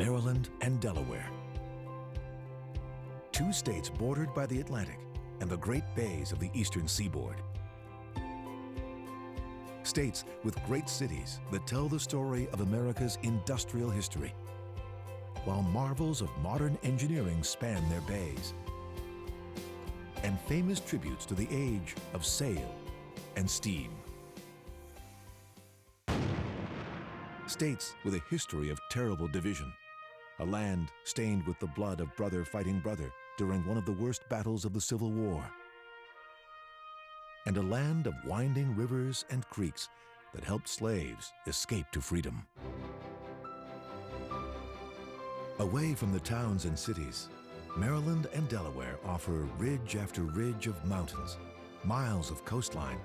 Maryland and Delaware. Two states bordered by the Atlantic and the Great Bays of the eastern seaboard. States with great cities that tell the story of America's industrial history, while marvels of modern engineering span their bays, and famous tributes to the age of sail and steam. States with a history of terrible division, a land stained with the blood of brother fighting brother during one of the worst battles of the Civil War, and a land of winding rivers and creeks that helped slaves escape to freedom. Away from the towns and cities, Maryland and Delaware offer ridge after ridge of mountains, miles of coastline,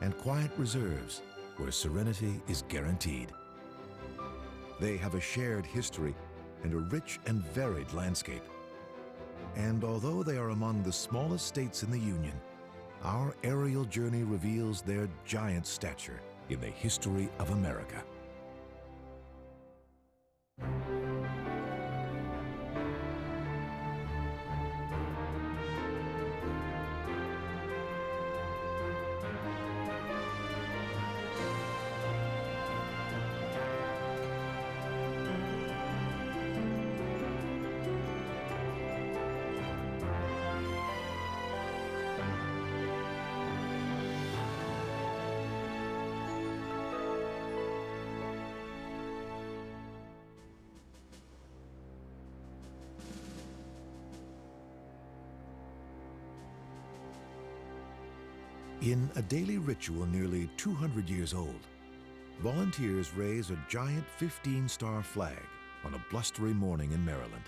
and quiet reserves where serenity is guaranteed. They have a shared history and a rich and varied landscape. And although they are among the smallest states in the Union, our aerial journey reveals their giant stature in the history of America. In a daily ritual nearly 200 years old, volunteers raise a giant 15-star flag on a blustery morning in Maryland.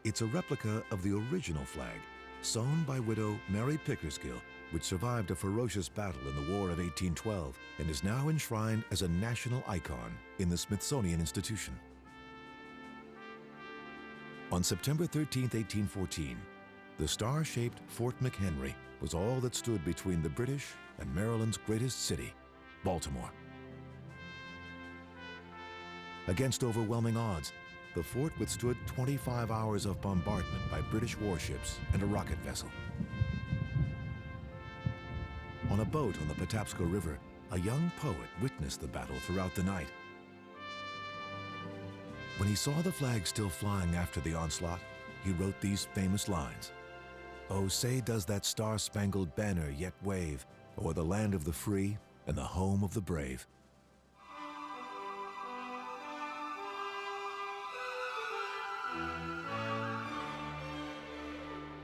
It's a replica of the original flag, sewn by widow Mary Pickersgill, which survived a ferocious battle in the War of 1812 and is now enshrined as a national icon in the Smithsonian Institution. On September 13, 1814, the star-shaped Fort McHenry was all that stood between the British and Maryland's greatest city, Baltimore. Against overwhelming odds, the fort withstood 25 hours of bombardment by British warships and a rocket vessel. On a boat on the Patapsco River, a young poet witnessed the battle throughout the night. When he saw the flag still flying after the onslaught, he wrote these famous lines: "Oh, say does that star-spangled banner yet wave o'er the land of the free and the home of the brave."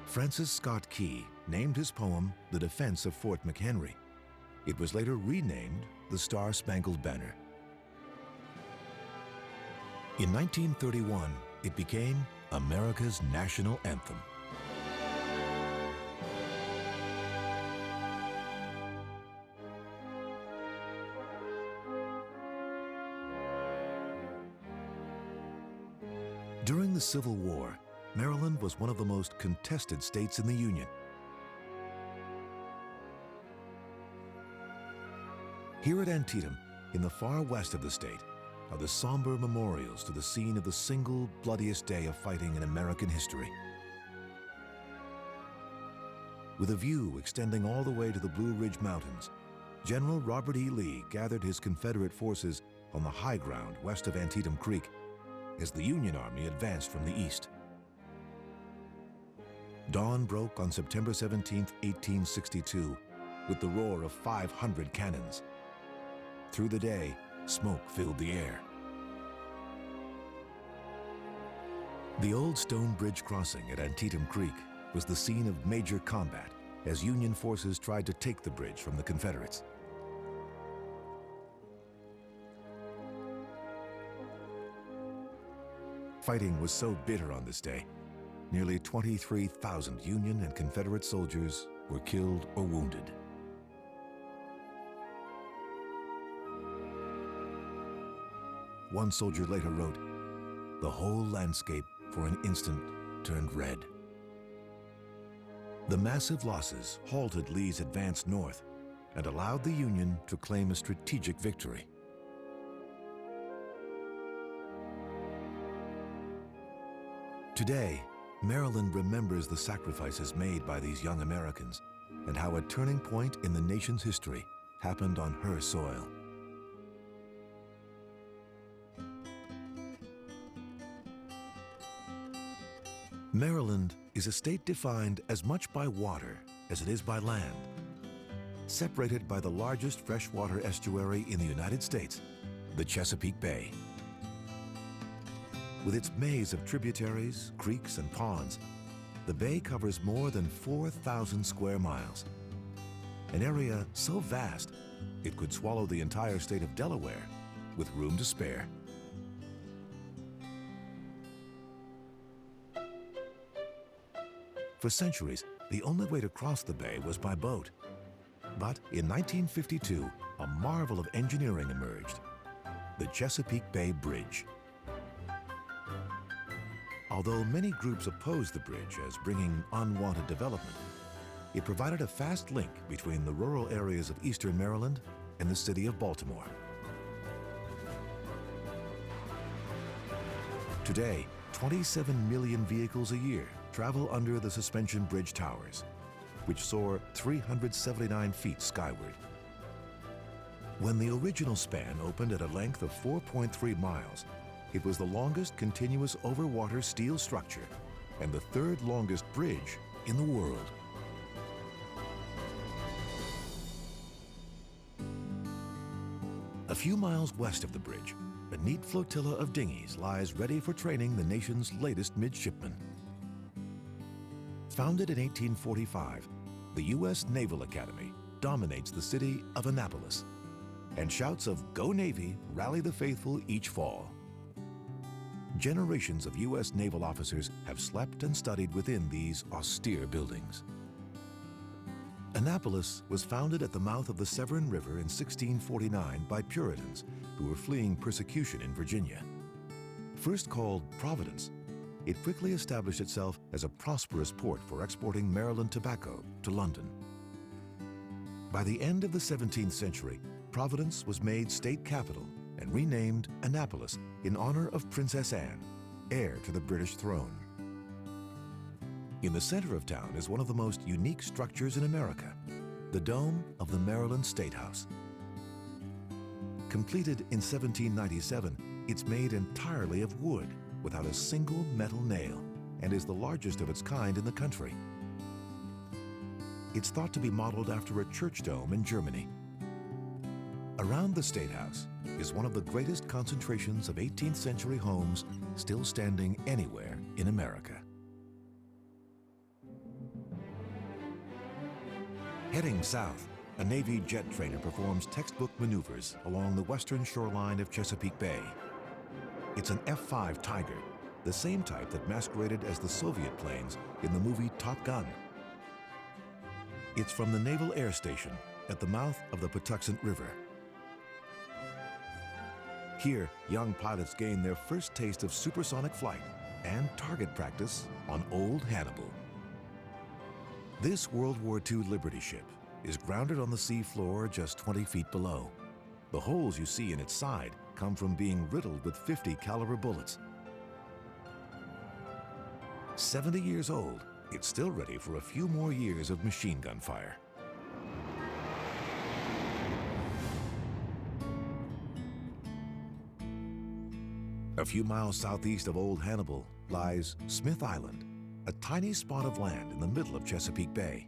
Francis Scott Key named his poem The Defense of Fort McHenry. It was later renamed The Star-Spangled Banner. In 1931, it became America's national anthem. During the Civil War, Maryland was one of the most contested states in the Union. Here at Antietam, in the far west of the state, are the somber memorials to the scene of the single bloodiest day of fighting in American history. With a view extending all the way to the Blue Ridge Mountains, General Robert E. Lee gathered his Confederate forces on the high ground west of Antietam Creek as the Union Army advanced from the east. Dawn broke on September 17, 1862, with the roar of 500 cannons. Through the day, smoke filled the air. The old stone bridge crossing at Antietam Creek was the scene of major combat as Union forces tried to take the bridge from the Confederates. Fighting was so bitter on this day, nearly 23,000 Union and Confederate soldiers were killed or wounded. One soldier later wrote, "The whole landscape for an instant turned red." The massive losses halted Lee's advance north and allowed the Union to claim a strategic victory. Today, Maryland remembers the sacrifices made by these young Americans and how a turning point in the nation's history happened on her soil. Maryland is a state defined as much by water as it is by land, separated by the largest freshwater estuary in the United States, the Chesapeake Bay. With its maze of tributaries, creeks, and ponds, the bay covers more than 4,000 square miles, an area so vast it could swallow the entire state of Delaware with room to spare. For centuries, the only way to cross the bay was by boat. But in 1952, a marvel of engineering emerged, the Chesapeake Bay Bridge. Although many groups opposed the bridge as bringing unwanted development, it provided a fast link between the rural areas of eastern Maryland and the city of Baltimore. Today, 27 million vehicles a year travel under the suspension bridge towers, which soar 379 feet skyward. When the original span opened at a length of 4.3 miles, it was the longest continuous overwater steel structure and the third longest bridge in the world. A few miles west of the bridge, a neat flotilla of dinghies lies ready for training the nation's latest midshipmen. Founded in 1845, the U.S. Naval Academy dominates the city of Annapolis, and shouts of "Go Navy" rally the faithful each fall. Generations of U.S. naval officers have slept and studied within these austere buildings. Annapolis was founded at the mouth of the Severn River in 1649 by Puritans who were fleeing persecution in Virginia. First called Providence, it quickly established itself as a prosperous port for exporting Maryland tobacco to London. By the end of the 17th century, Providence was made state capital and renamed Annapolis in honor of Princess Anne, heir to the British throne. In the center of town is one of the most unique structures in America, the dome of the Maryland State House. Completed in 1797, it's made entirely of wood without a single metal nail and is the largest of its kind in the country. It's thought to be modeled after a church dome in Germany. Around the State House is one of the greatest concentrations of 18th century homes still standing anywhere in America. Heading south, a Navy jet trainer performs textbook maneuvers along the western shoreline of Chesapeake Bay. It's an F-5 Tiger, the same type that masqueraded as the Soviet planes in the movie Top Gun. It's from the Naval Air Station at the mouth of the Patuxent River. Here, young pilots gain their first taste of supersonic flight and target practice on Old Hannibal. This World War II Liberty ship is grounded on the sea floor just 20 feet below. The holes you see in its side come from being riddled with .50 caliber bullets. 70 years old, it's still ready for a few more years of machine gun fire. A few miles southeast of Old Hannibal lies Smith Island, a tiny spot of land in the middle of Chesapeake Bay.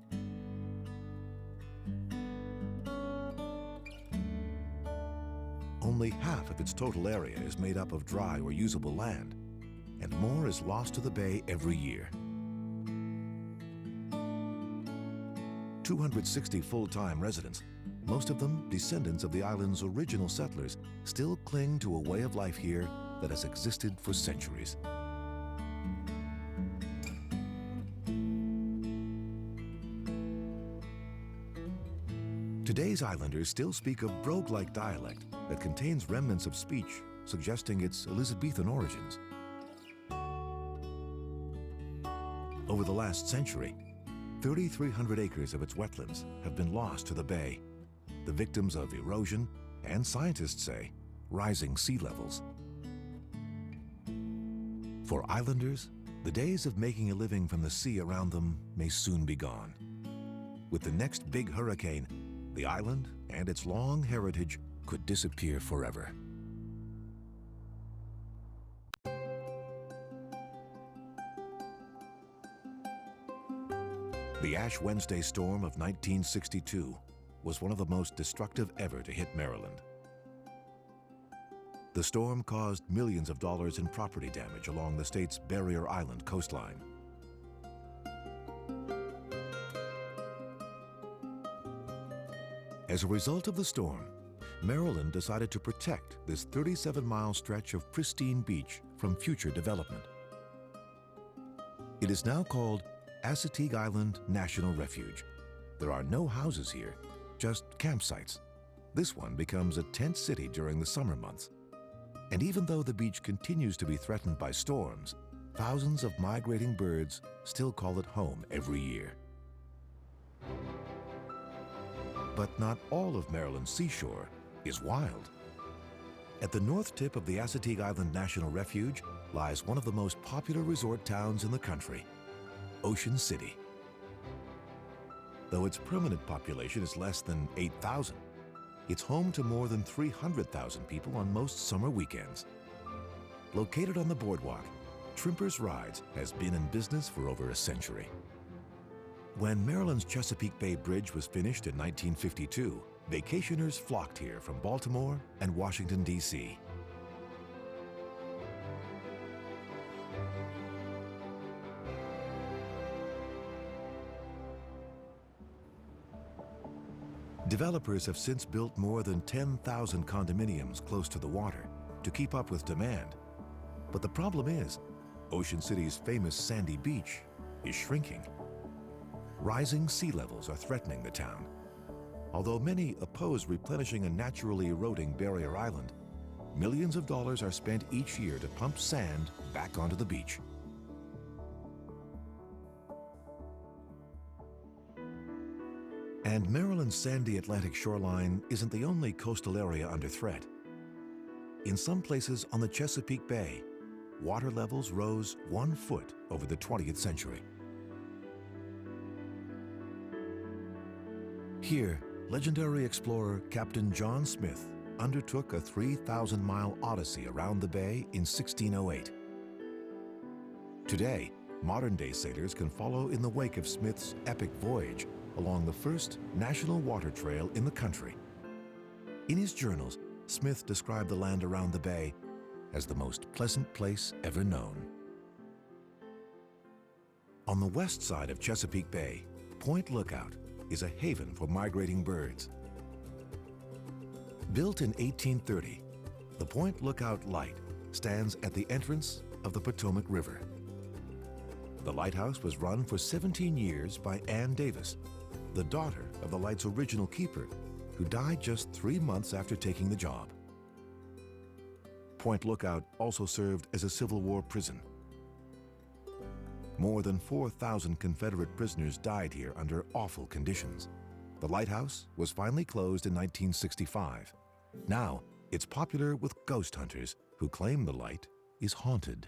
Only half of its total area is made up of dry or usable land, and more is lost to the bay every year. 260 full-time residents, most of them descendants of the island's original settlers, still cling to a way of life here that has existed for centuries. Today's islanders still speak a brogue-like dialect that contains remnants of speech suggesting its Elizabethan origins. Over the last century, 3,300 acres of its wetlands have been lost to the bay, the victims of erosion and, scientists say, rising sea levels. For islanders, The days of making a living from the sea around them may soon be gone. With the next big hurricane, the island and its long heritage could disappear forever. The Ash Wednesday storm of 1962 was one of the most destructive ever to hit Maryland. The storm caused millions of dollars in property damage along the state's Barrier Island coastline. As a result of the storm, Maryland decided to protect this 37-mile stretch of pristine beach from future development. It is now called Assateague Island National Refuge. There are no houses here, just campsites. This one becomes a tent city during the summer months. And even though the beach continues to be threatened by storms, thousands of migrating birds still call it home every year. But not all of Maryland's seashore is wild. At the north tip of the Assateague Island National Refuge lies one of the most popular resort towns in the country, Ocean City. Though its permanent population is less than 8,000, it's home to more than 300,000 people on most summer weekends. Located on the boardwalk, Trimper's Rides has been in business for over a century. When Maryland's Chesapeake Bay Bridge was finished in 1952, vacationers flocked here from Baltimore and Washington, D.C. Developers have since built more than 10,000 condominiums close to the water to keep up with demand. But the problem is, Ocean City's famous sandy beach is shrinking. Rising sea levels are threatening the town. Although many oppose replenishing a naturally eroding barrier island, millions of dollars are spent each year to pump sand back onto the beach. And Maryland's sandy Atlantic shoreline isn't the only coastal area under threat. In some places on the Chesapeake Bay, water levels rose 1 foot over the 20th century. Here, legendary explorer Captain John Smith undertook a 3,000-mile odyssey around the bay in 1608. Today, modern-day sailors can follow in the wake of Smith's epic voyage along the first national water trail in the country. In his journals, Smith described the land around the bay as the most pleasant place ever known. On the west side of Chesapeake Bay, Point Lookout is a haven for migrating birds. Built in 1830, the Point Lookout Light stands at the entrance of the Potomac River. The lighthouse was run for 17 years by Ann Davis, the daughter of the light's original keeper, who died just 3 months after taking the job. Point Lookout also served as a Civil War prison. More than 4,000 Confederate prisoners died here under awful conditions. The lighthouse was finally closed in 1965. Now, it's popular with ghost hunters who claim the light is haunted.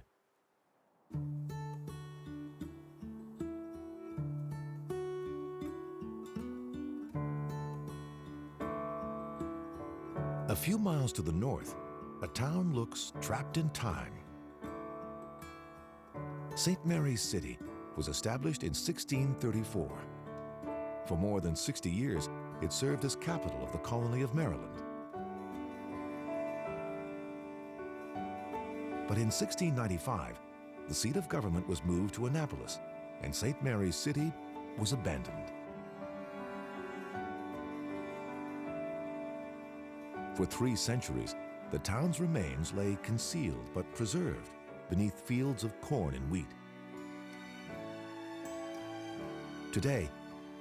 A few miles to the north, a town looks trapped in time. St. Mary's City was established in 1634. For more than 60 years, it served as capital of the colony of Maryland. But in 1695, the seat of government was moved to Annapolis, and St. Mary's City was abandoned. For 3 centuries, the town's remains lay concealed but preserved beneath fields of corn and wheat. Today,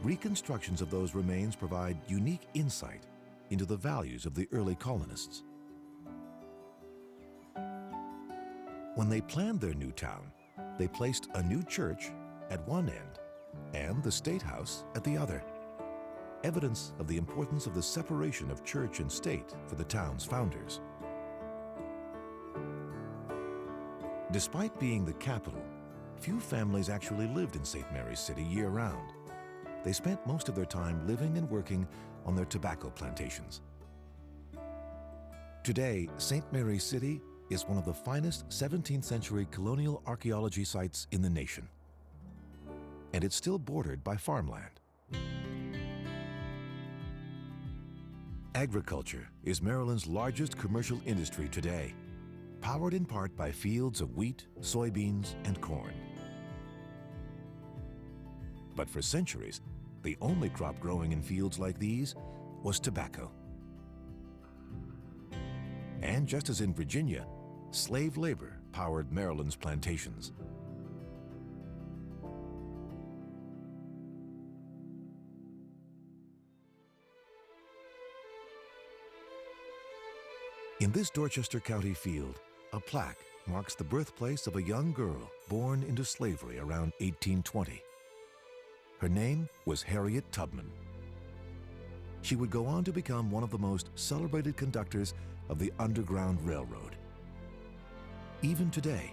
reconstructions of those remains provide unique insight into the values of the early colonists. When they planned their new town, they placed a new church at one end and the State House at the other, evidence of the importance of the separation of church and state for the town's founders. Despite being the capital, few families actually lived in St. Mary's City year-round. They spent most of their time living and working on their tobacco plantations. Today, St. Mary's City is one of the finest 17th century colonial archaeology sites in the nation. And it's still bordered by farmland. Agriculture is Maryland's largest commercial industry today, powered in part by fields of wheat, soybeans, and corn. But for centuries, the only crop growing in fields like these was tobacco. And just as in Virginia, slave labor powered Maryland's plantations. In this Dorchester County field, a plaque marks the birthplace of a young girl born into slavery around 1820. Her name was Harriet Tubman. She would go on to become one of the most celebrated conductors of the Underground Railroad. Even today,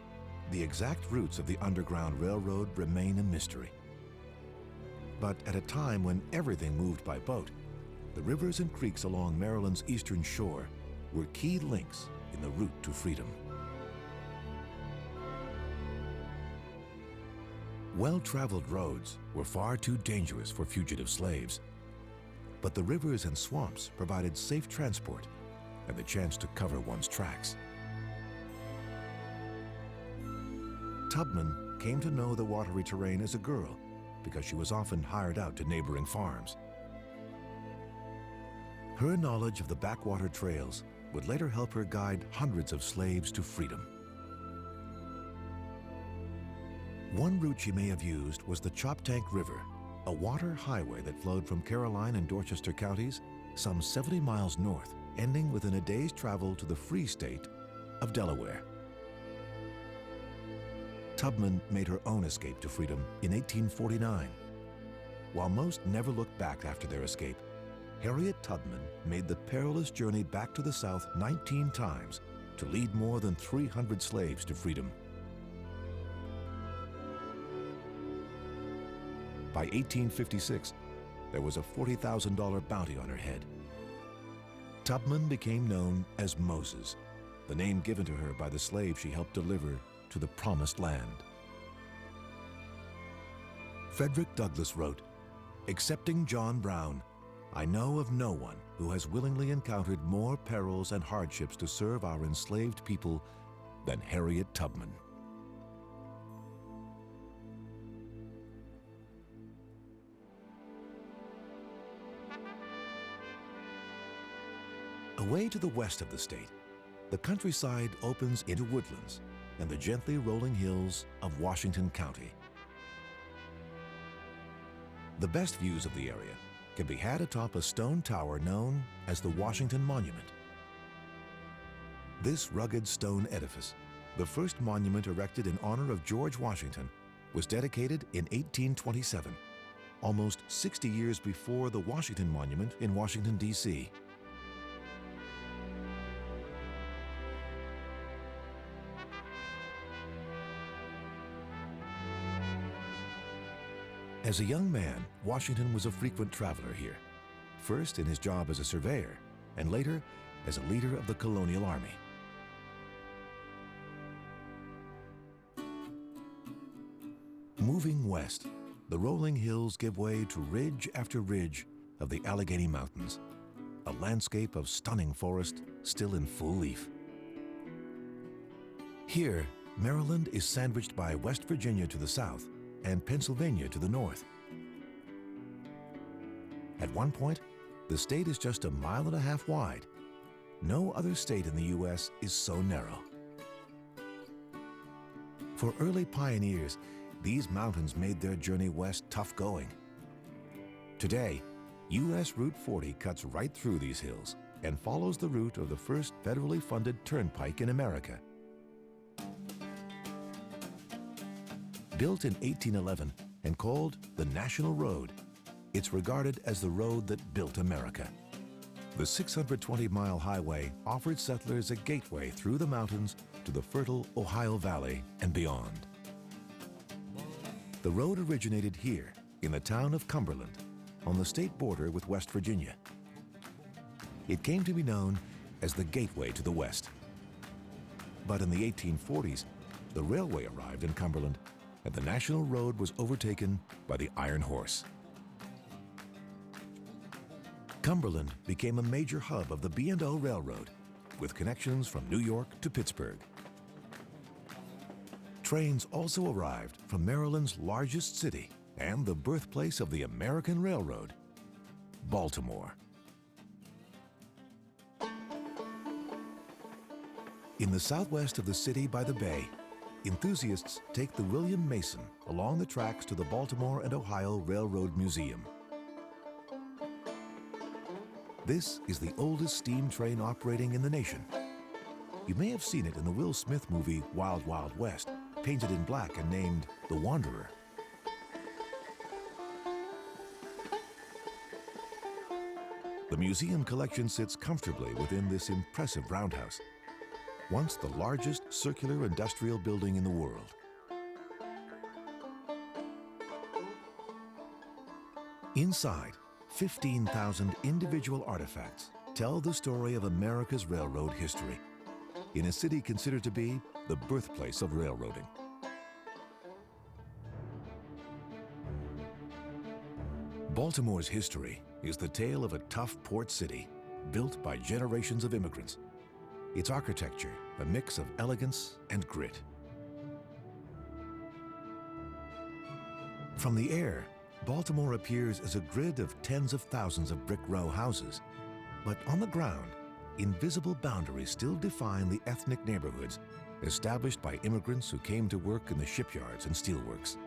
the exact routes of the Underground Railroad remain a mystery. But at a time when everything moved by boat, the rivers and creeks along Maryland's eastern shore were key links in the route to freedom. Well-traveled roads were far too dangerous for fugitive slaves, but the rivers and swamps provided safe transport and the chance to cover one's tracks. Tubman came to know the watery terrain as a girl because she was often hired out to neighboring farms. Her knowledge of the backwater trails would later help her guide hundreds of slaves to freedom. One route she may have used was the Choptank River, a water highway that flowed from Caroline and Dorchester counties some 70 miles north, ending within a day's travel to the free state of Delaware. Tubman made her own escape to freedom in 1849. While most never looked back after their escape, Harriet Tubman made the perilous journey back to the South 19 times to lead more than 300 slaves to freedom. By 1856, there was a $40,000 bounty on her head. Tubman became known as Moses, the name given to her by the slave she helped deliver to the Promised Land. Frederick Douglass wrote, "Excepting John Brown, I know of no one who has willingly encountered more perils and hardships to serve our enslaved people than Harriet Tubman." Away to the west of the state, the countryside opens into woodlands and the gently rolling hills of Washington County. The best views of the area can be had atop a stone tower known as the Washington Monument. This rugged stone edifice, the first monument erected in honor of George Washington, was dedicated in 1827, almost 60 years before the Washington Monument in Washington, D.C. As a young man, Washington was a frequent traveler here, first in his job as a surveyor, and later as a leader of the colonial army. Moving west, the rolling hills give way to ridge after ridge of the Allegheny Mountains, a landscape of stunning forest still in full leaf. Here, Maryland is sandwiched by West Virginia to the south and Pennsylvania to the north. At one point, the state is just a mile and a half wide. No other state in the U.S. is so narrow. For early pioneers, these mountains made their journey west tough going. Today, U.S. Route 40 cuts right through these hills and follows the route of the first federally funded turnpike in America. Built in 1811 and called the National Road, it's regarded as the road that built America. The 620-mile highway offered settlers a gateway through the mountains to the fertile Ohio Valley and beyond. The road originated here in the town of Cumberland, on the state border with West Virginia. It came to be known as the Gateway to the West. But in the 1840s, the railway arrived in Cumberland, and the national road was overtaken by the Iron Horse. Cumberland became a major hub of the B&O Railroad, with connections from New York to Pittsburgh. Trains also arrived from Maryland's largest city and the birthplace of the American Railroad, Baltimore. In the southwest of the city by the bay, enthusiasts take the William Mason along the tracks to the Baltimore and Ohio Railroad Museum. This is the oldest steam train operating in the nation. You may have seen it in the Will Smith movie Wild Wild West, painted in black and named The Wanderer. The museum collection sits comfortably within this impressive roundhouse, once the largest circular industrial building in the world. Inside, 15,000 individual artifacts tell the story of America's railroad history, in a city considered to be the birthplace of railroading. Baltimore's history is the tale of a tough port city built by generations of immigrants. Its architecture, a mix of elegance and grit. From the air, Baltimore appears as a grid of tens of thousands of brick row houses. But on the ground, invisible boundaries still define the ethnic neighborhoods established by immigrants who came to work in the shipyards and steelworks.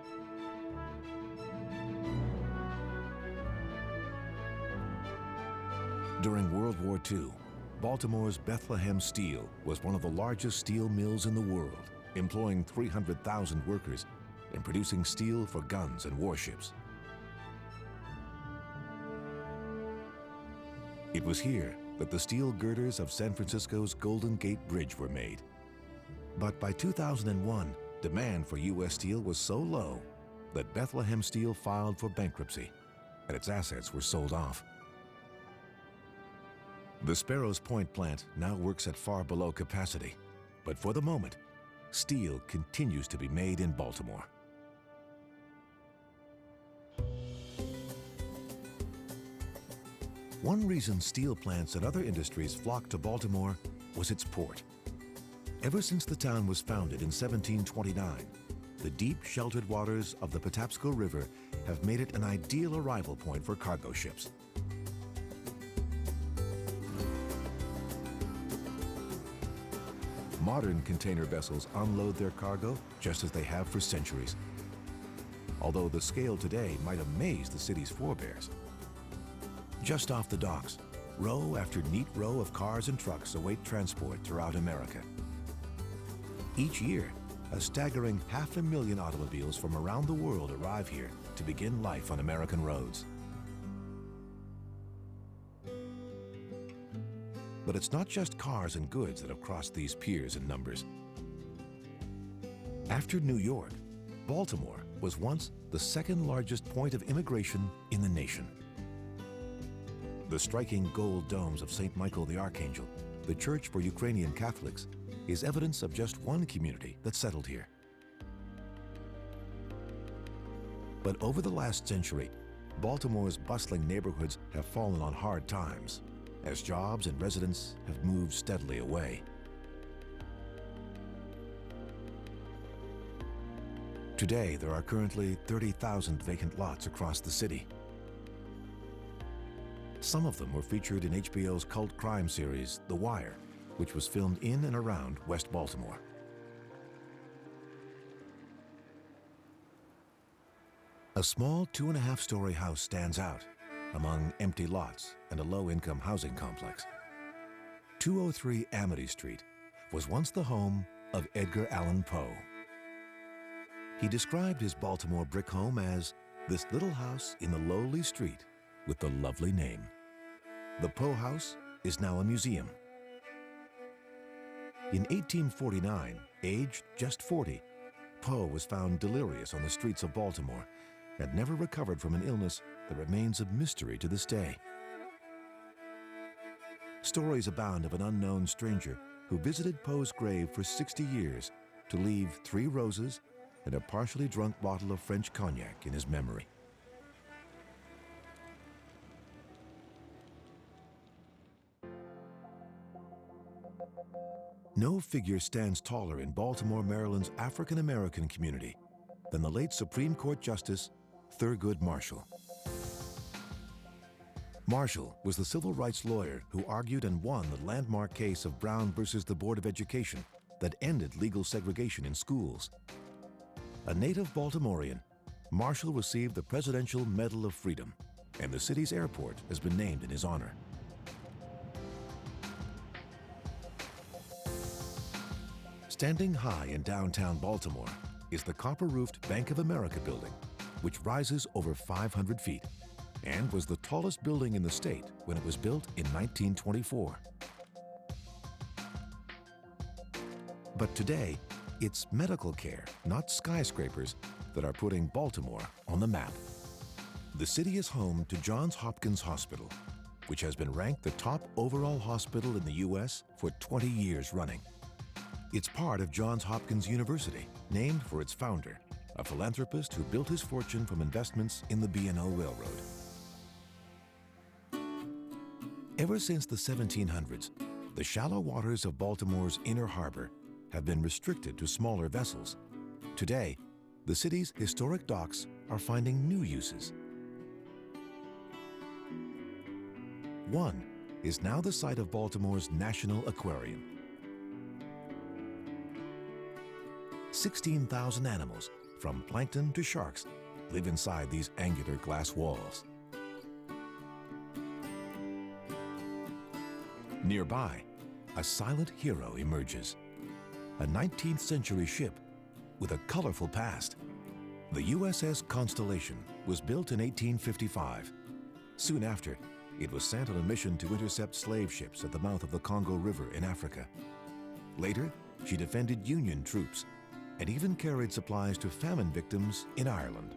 During World War II, Baltimore's Bethlehem Steel was one of the largest steel mills in the world, employing 300,000 workers and producing steel for guns and warships. It was here that the steel girders of San Francisco's Golden Gate Bridge were made. But by 2001, demand for U.S. steel was so low that Bethlehem Steel filed for bankruptcy, and its assets were sold off. The Sparrows Point plant now works at far below capacity, but for the moment, steel continues to be made in Baltimore. One reason steel plants and other industries flocked to Baltimore was its port. Ever since the town was founded in 1729, the deep sheltered waters of the Patapsco River have made it an ideal arrival point for cargo ships. Modern container vessels unload their cargo just as they have for centuries. Although the scale today might amaze the city's forebears. Just off the docks, row after neat row of cars and trucks await transport throughout America. Each year, a staggering 500,000 automobiles from around the world arrive here to begin life on American roads. But it's not just cars and goods that have crossed these piers in numbers. After New York, Baltimore was once the second largest point of immigration in the nation. The striking gold domes of St. Michael the Archangel, the church for Ukrainian Catholics, is evidence of just one community that settled here. But over the last century, Baltimore's bustling neighborhoods have fallen on hard times, as jobs and residents have moved steadily away. Today, there are currently 30,000 vacant lots across the city. Some of them were featured in HBO's cult crime series, The Wire, which was filmed in and around West Baltimore. A small 2.5-story house stands out among empty lots and a low-income housing complex. 203 Amity Street was once the home of Edgar Allan Poe. He described his Baltimore brick home as this little house in the lowly street with the lovely name. The Poe House is now a museum. In 1849, aged just 40, Poe was found delirious on the streets of Baltimore and never recovered from an illness that remains a mystery to this day. Stories abound of an unknown stranger who visited Poe's grave for 60 years to leave 3 roses and a partially drunk bottle of French cognac in his memory. No figure stands taller in Baltimore, Maryland's African-American community than the late Supreme Court Justice Thurgood Marshall. Marshall was the civil rights lawyer who argued and won the landmark case of Brown versus the Board of Education that ended legal segregation in schools. A native Baltimorean, Marshall received the Presidential Medal of Freedom, and the city's airport has been named in his honor. Standing high in downtown Baltimore is the copper-roofed Bank of America building, which rises over 500 feet and was the tallest building in the state when it was built in 1924. But today, it's medical care, not skyscrapers, that are putting Baltimore on the map. The city is home to Johns Hopkins Hospital, which has been ranked the top overall hospital in the U.S. for 20 years running. It's part of Johns Hopkins University, named for its founder, a philanthropist who built his fortune from investments in the B&O Railroad. Ever since the 1700s, the shallow waters of Baltimore's inner harbor have been restricted to smaller vessels. Today, the city's historic docks are finding new uses. One is now the site of Baltimore's National Aquarium. 16,000 animals, from plankton to sharks, live inside these angular glass walls. Nearby, a silent hero emerges. A 19th century ship with a colorful past. The USS Constellation was built in 1855. Soon after, it was sent on a mission to intercept slave ships at the mouth of the Congo River in Africa. Later, she defended Union troops and even carried supplies to famine victims in Ireland.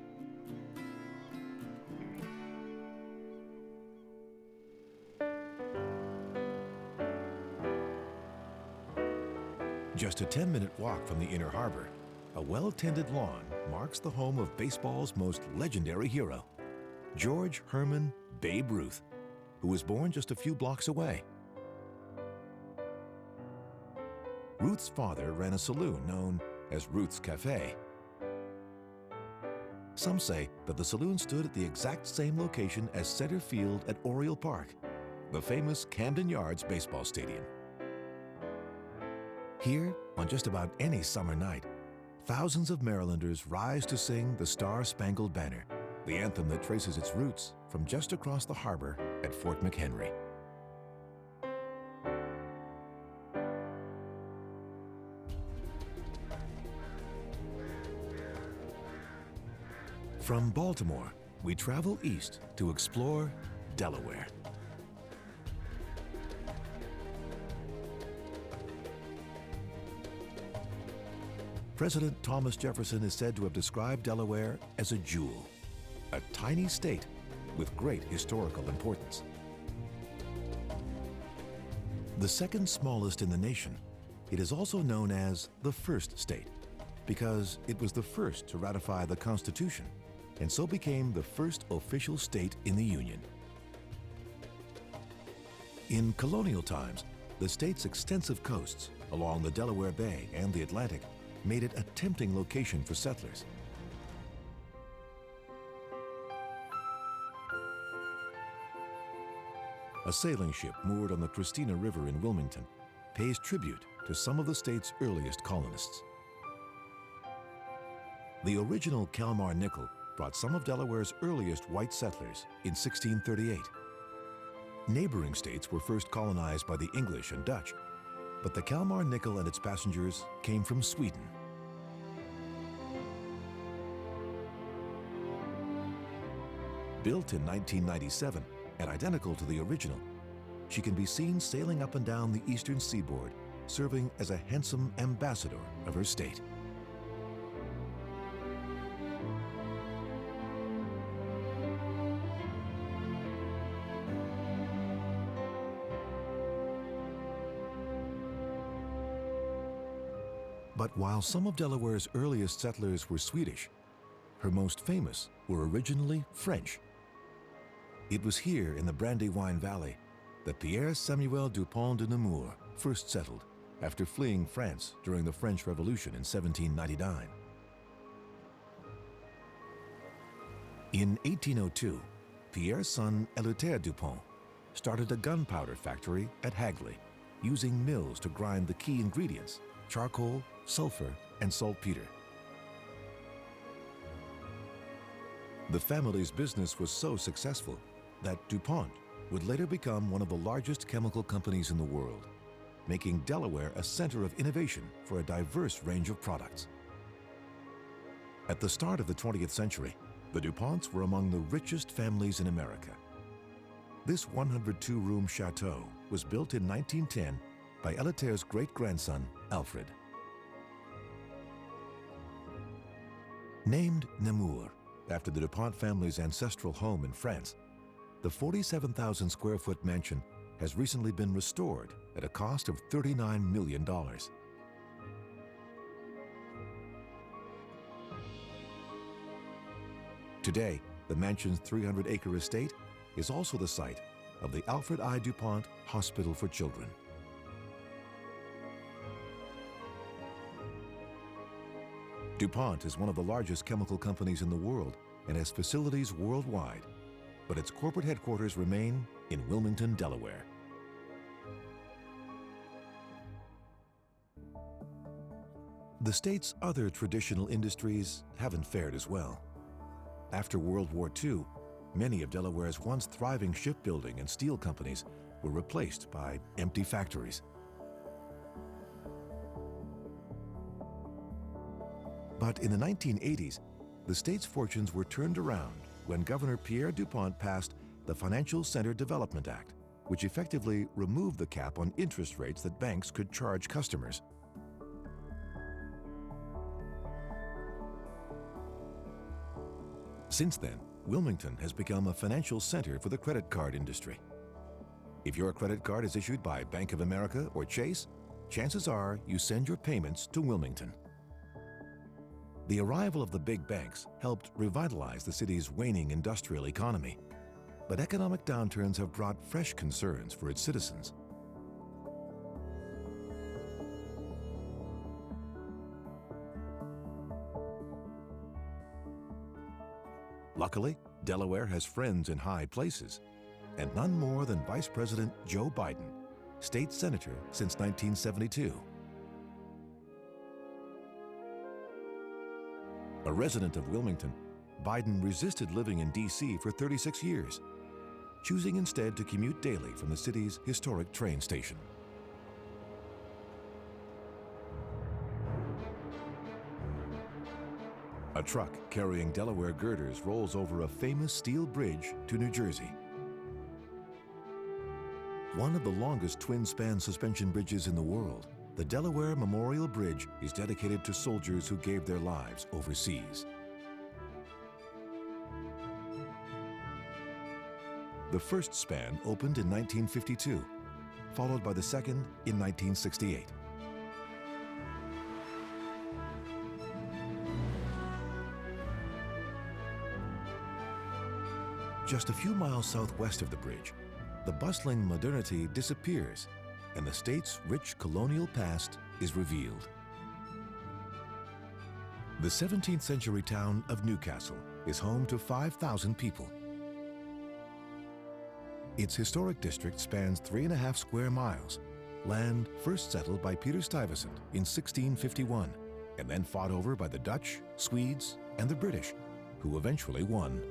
Just a 10-minute walk from the inner harbor, a well-tended lawn marks the home of baseball's most legendary hero, George Herman Babe Ruth, who was born just a few blocks away. Ruth's father ran a saloon known as Ruth's Cafe. Some say that the saloon stood at the exact same location as center field at Oriole Park, the famous Camden Yards baseball stadium. Here, on just about any summer night, thousands of Marylanders rise to sing the Star-Spangled Banner, the anthem that traces its roots from just across the harbor at Fort McHenry. From Baltimore, we travel east to explore Delaware. President Thomas Jefferson is said to have described Delaware as a jewel, a tiny state with great historical importance. The second smallest in the nation, it is also known as the first state because it was the first to ratify the Constitution and so became the first official state in the Union. In colonial times, the state's extensive coasts along the Delaware Bay and the Atlantic made it a tempting location for settlers. A sailing ship moored on the Christina River in Wilmington pays tribute to some of the state's earliest colonists. The original Kalmar nickel brought some of Delaware's earliest white settlers in 1638. Neighboring states were first colonized by the English and Dutch, but the Kalmar nickel and its passengers came from Sweden. Built in 1997 and identical to the original, she can be seen sailing up and down the eastern seaboard, serving as a handsome ambassador of her state. But while some of Delaware's earliest settlers were Swedish, her most famous were originally French. It was here in the Brandywine Valley that Pierre Samuel Dupont de Nemours first settled after fleeing France during the French Revolution in 1799. In 1802, Pierre's son Eleuthère Dupont started a gunpowder factory at Hagley, using mills to grind the key ingredients, charcoal, sulfur, and saltpeter. The family's business was so successful that DuPont would later become one of the largest chemical companies in the world, making Delaware a center of innovation for a diverse range of products. At the start of the 20th century, the DuPonts were among the richest families in America. This 102-room chateau was built in 1910 by Eleuthere's great-grandson, Alfred. Named Nemours after the DuPont family's ancestral home in France, the 47,000 square foot mansion has recently been restored at a cost of $39 million. Today, the mansion's 300-acre estate is also the site of the Alfred I. DuPont Hospital for Children. DuPont is one of the largest chemical companies in the world and has facilities worldwide, but its corporate headquarters remain in Wilmington, Delaware. The state's other traditional industries haven't fared as well. After World War II, many of Delaware's once thriving shipbuilding and steel companies were replaced by empty factories. But in the 1980s, the state's fortunes were turned around when Governor Pierre DuPont passed the Financial Center Development Act, which effectively removed the cap on interest rates that banks could charge customers. Since then, Wilmington has become a financial center for the credit card industry. If your credit card is issued by Bank of America or Chase, chances are you send your payments to Wilmington. The arrival of the big banks helped revitalize the city's waning industrial economy, but economic downturns have brought fresh concerns for its citizens. Luckily, Delaware has friends in high places, and none more than Vice President Joe Biden, state senator since 1972. A resident of Wilmington, Biden resisted living in D.C. for 36 years, choosing instead to commute daily from the city's historic train station. A truck carrying Delaware girders rolls over a famous steel bridge to New Jersey. One of the longest twin-span suspension bridges in the world, the Delaware Memorial Bridge is dedicated to soldiers who gave their lives overseas. The first span opened in 1952, followed by the second in 1968. Just a few miles southwest of the bridge, the bustling modernity disappears and the state's rich colonial past is revealed. The 17th century town of Newcastle is home to 5,000 people. Its historic district spans 3.5 square miles, land first settled by Peter Stuyvesant in 1651, and then fought over by the Dutch, Swedes, and the British, who eventually won.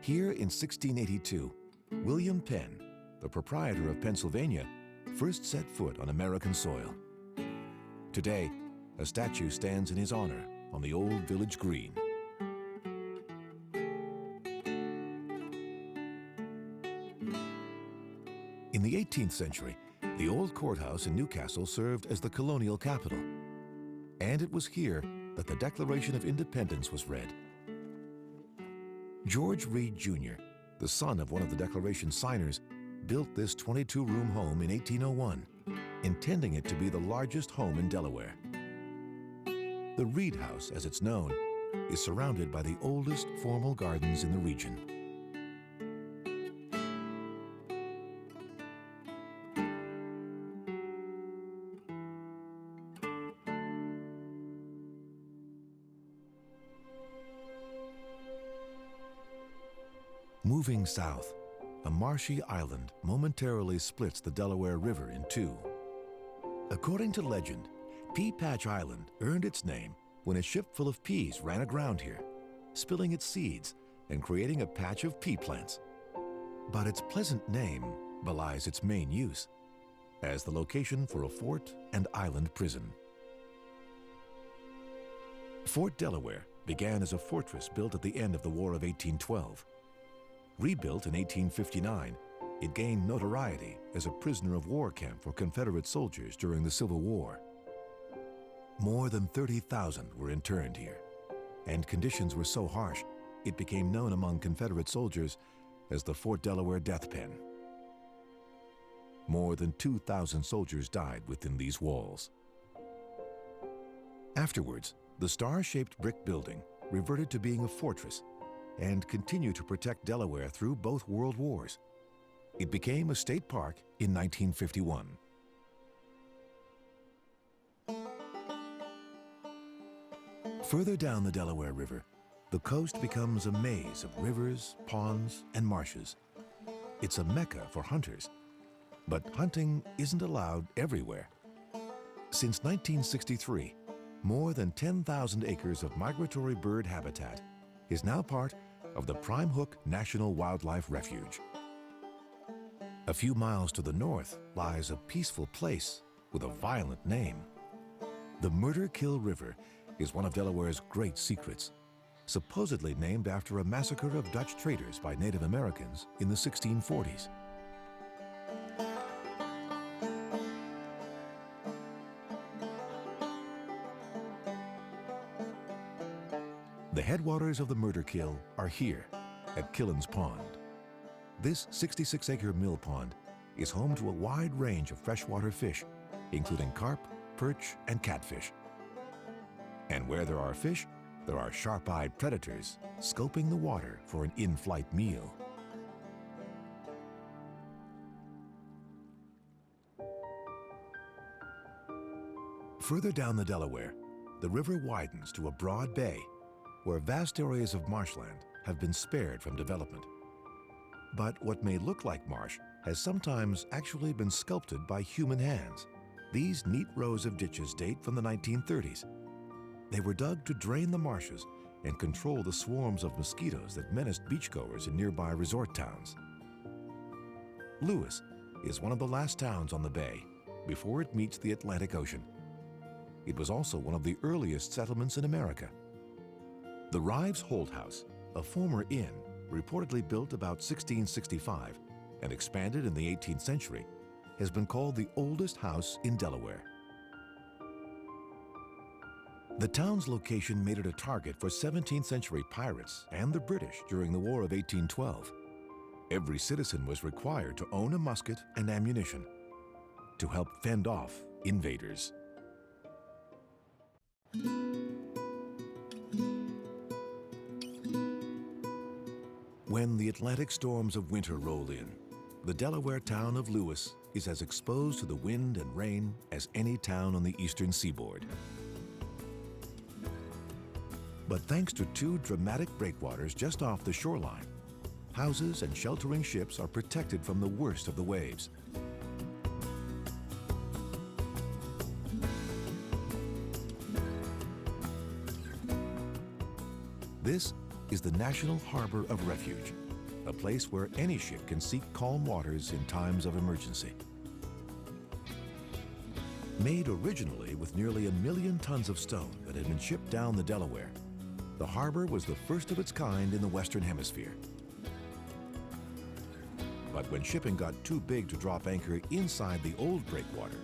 Here in 1682, William Penn, the proprietor of Pennsylvania, first set foot on American soil. Today, a statue stands in his honor on the old village green. In the 18th century, the old courthouse in Newcastle served as the colonial capital, and it was here that the Declaration of Independence was read. George Reed Jr., the son of one of the Declaration signers, built this 22-room home in 1801, intending it to be the largest home in Delaware. The Reed House, as it's known, is surrounded by the oldest formal gardens in the region. Moving south, a marshy island momentarily splits the Delaware River in two. According to legend, Pea Patch Island earned its name when a ship full of peas ran aground here, spilling its seeds and creating a patch of pea plants. But its pleasant name belies its main use, as the location for a fort and island prison. Fort Delaware began as a fortress built at the end of the War of 1812. Rebuilt in 1859, it gained notoriety as a prisoner of war camp for Confederate soldiers during the Civil War. More than 30,000 were interned here, and conditions were so harsh, it became known among Confederate soldiers as the Fort Delaware Death Pen. More than 2,000 soldiers died within these walls. Afterwards, the star-shaped brick building reverted to being a fortress and continued to protect Delaware through both World Wars. It became a state park in 1951. Further down the Delaware River, the coast becomes a maze of rivers, ponds, and marshes. It's a mecca for hunters, but hunting isn't allowed everywhere. Since 1963, more than 10,000 acres of migratory bird habitat is now part of the Prime Hook National Wildlife Refuge. A few miles to the north lies a peaceful place with a violent name. The Murder Kill River is one of Delaware's great secrets, supposedly named after a massacre of Dutch traders by Native Americans in the 1640s. The headwaters of the Murder Kill are here at Killen's Pond. This 66-acre mill pond is home to a wide range of freshwater fish, including carp, perch, and catfish. And where there are fish, there are sharp-eyed predators scoping the water for an in-flight meal. Further down the Delaware, the river widens to a broad bay where vast areas of marshland have been spared from development. But what may look like marsh has sometimes actually been sculpted by human hands. These neat rows of ditches date from the 1930s. They were dug to drain the marshes and control the swarms of mosquitoes that menaced beachgoers in nearby resort towns. Lewis is one of the last towns on the bay before it meets the Atlantic Ocean. It was also one of the earliest settlements in America. The Rives Holt House, a former inn, reportedly built about 1665 and expanded in the 18th century, has been called the oldest house in Delaware. The town's location made it a target for 17th century pirates and the British during the War of 1812. Every citizen was required to own a musket and ammunition to help fend off invaders. When the Atlantic storms of winter roll in, the Delaware town of Lewis is as exposed to the wind and rain as any town on the eastern seaboard. But thanks to two dramatic breakwaters just off the shoreline, houses and sheltering ships are protected from the worst of the waves. This is the National Harbor of Refuge, a place where any ship can seek calm waters in times of emergency. Made originally with nearly 1 million tons of stone that had been shipped down the Delaware, the harbor was the first of its kind in the Western Hemisphere. But when shipping got too big to drop anchor inside the old breakwater,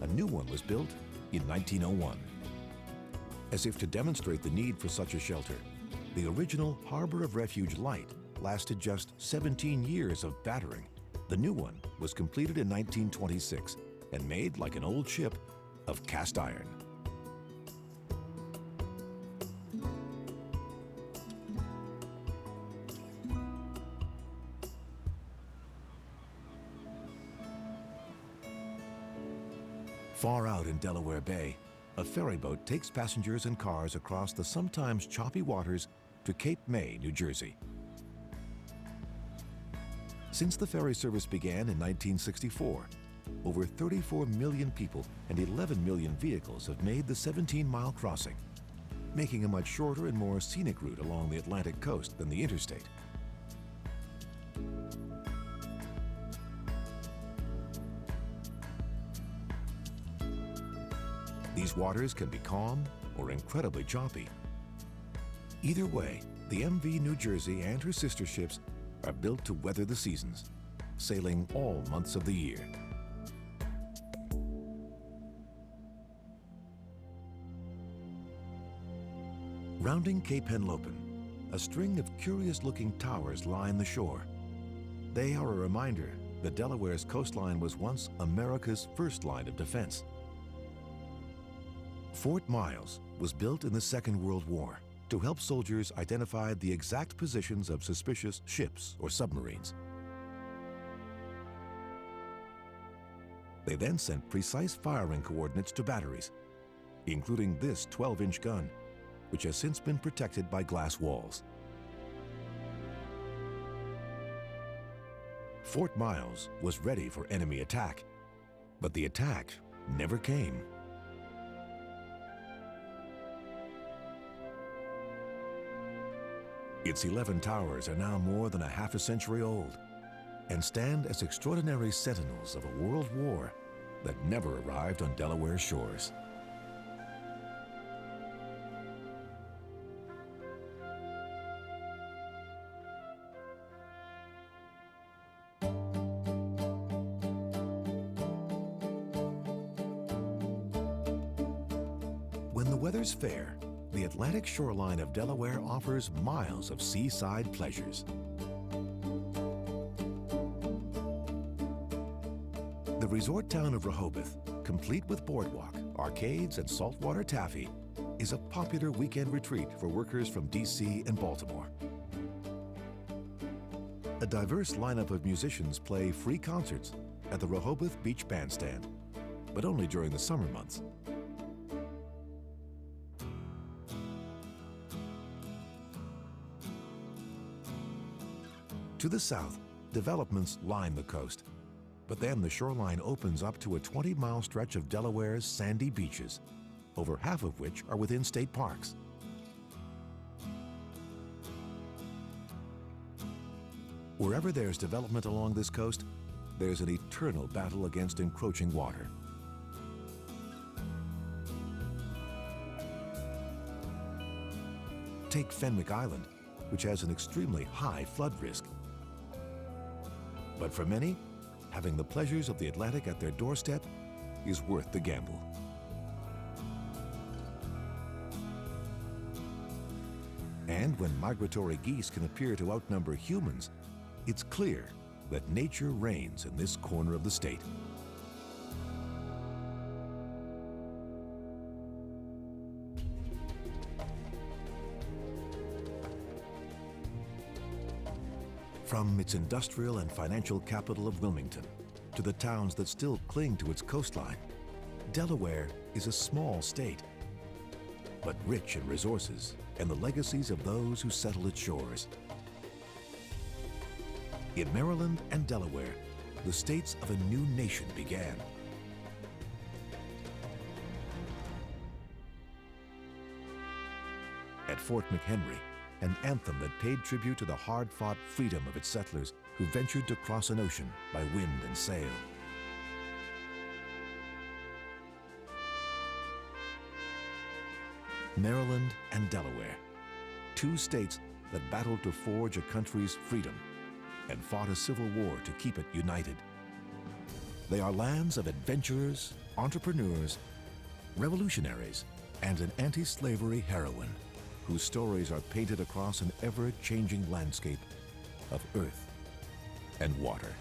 a new one was built in 1901. As if to demonstrate the need for such a shelter, the original Harbor of Refuge Light lasted just 17 years of battering The new one was completed in 1926 and made like an old ship of cast iron. Far out in Delaware Bay, a ferry boat takes passengers and cars across the sometimes choppy waters to Cape May, New Jersey. Since the ferry service began in 1964, over 34 million people and 11 million vehicles have made the 17-mile crossing, making a much shorter and more scenic route along the Atlantic coast than the interstate. These waters can be calm or incredibly choppy. Either way, the MV New Jersey and her sister ships are built to weather the seasons, sailing all months of the year. Rounding Cape Henlopen, a string of curious-looking towers line the shore. They are a reminder that Delaware's coastline was once America's first line of defense. Fort Miles was built in the Second World War to help soldiers identify the exact positions of suspicious ships or submarines. They then sent precise firing coordinates to batteries, including this 12-inch gun, which has since been protected by glass walls. Fort Miles was ready for enemy attack, but the attack never came. Its 11 towers are now more than a half a century old and stand as extraordinary sentinels of a world war that never arrived on Delaware's shores. When the weather's fair, the Atlantic shoreline of Delaware offers miles of seaside pleasures. The resort town of Rehoboth, complete with boardwalk, arcades, and saltwater taffy, is a popular weekend retreat for workers from DC and Baltimore. A diverse lineup of musicians play free concerts at the Rehoboth Beach Bandstand, but only during the summer months. To the south, developments line the coast, but then the shoreline opens up to a 20-mile stretch of Delaware's sandy beaches, over half of which are within state parks. Wherever there's development along this coast, there's an eternal battle against encroaching water. Take Fenwick Island, which has an extremely high flood risk. But for many, having the pleasures of the Atlantic at their doorstep is worth the gamble. And when migratory geese can appear to outnumber humans, it's clear that nature reigns in this corner of the state. From its industrial and financial capital of Wilmington to the towns that still cling to its coastline, Delaware is a small state, but rich in resources and the legacies of those who settle its shores. In Maryland and Delaware, the states of a new nation began. At Fort McHenry, an anthem that paid tribute to the hard-fought freedom of its settlers who ventured to cross an ocean by wind and sail. Maryland and Delaware, two states that battled to forge a country's freedom and fought a civil war to keep it united. They are lands of adventurers, entrepreneurs, revolutionaries, and an anti-slavery heroine whose stories are painted across an ever-changing landscape of earth and water.